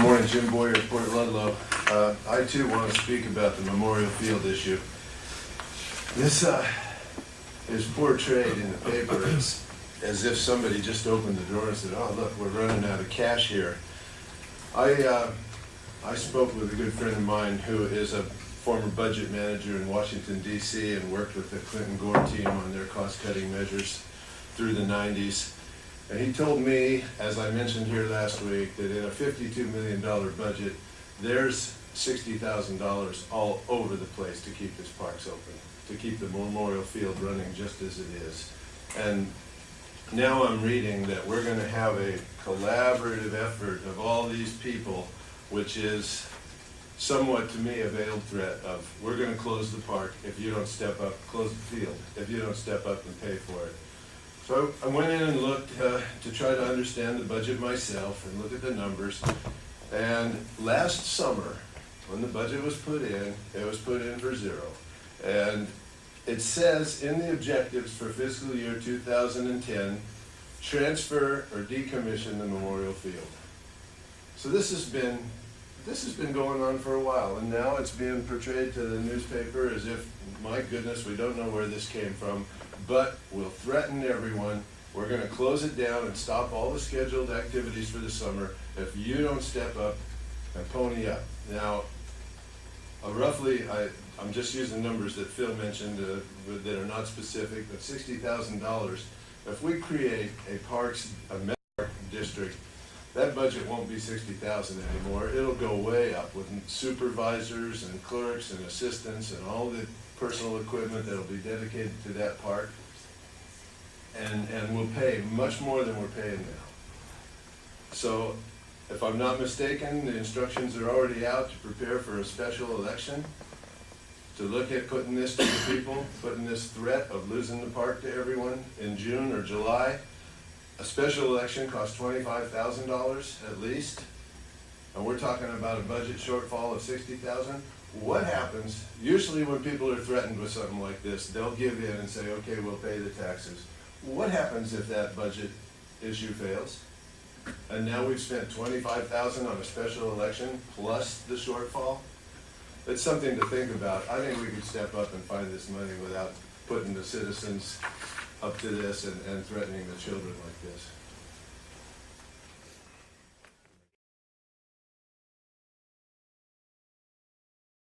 Good morning, Jim Boyer, Port Ludlow. I too want to speak about the Memorial Field issue. This is portrayed in the paper as if somebody just opened the door and said, "Oh, look, we're running out of cash here." I spoke with a good friend of mine who is a former budget manager in Washington, D.C. and worked with the Clinton-Gore team on their cost-cutting measures through the 90s. And he told me, as I mentioned here last week, that in a $52 million budget, there's $60,000 all over the place to keep these parks open, to keep the Memorial Field running just as it is. And now I'm reading that we're going to have a collaborative effort of all these people, which is somewhat, to me, a veiled threat of, we're going to close the park if you don't step up, close the field, if you don't step up and pay for it. So I went in and looked to try to understand the budget myself and look at the numbers. And last summer, when the budget was put in, it was put in for zero. And it says in the objectives for fiscal year 2010, transfer or decommission the Memorial Field. So this has been going on for a while, and now it's being portrayed to the newspaper as if, my goodness, we don't know where this came from, but we'll threaten everyone. We're going to close it down and stop all the scheduled activities for the summer if you don't step up and pony up. Now, roughly, I'm just using numbers that Phil mentioned that are not specific, but $60,000. If we create a park district, that budget won't be $60,000 anymore. It'll go way up with supervisors and clerks and assistants and all the personal equipment that'll be dedicated to that park. And we'll pay much more than we're paying now. So, if I'm not mistaken, the instructions are already out to prepare for a special election, to look at putting this to the people, putting this threat of losing the park to everyone in June or July. A special election costs $25,000 at least, and we're talking about a budget shortfall of $60,000. What happens, usually when people are threatened with something like this, they'll give in and say, okay, we'll pay the taxes. What happens if that budget issue fails? And now we've spent $25,000 on a special election plus the shortfall? It's something to think about. I think we could step up and find this money without putting the citizens up to this and threatening the children like this.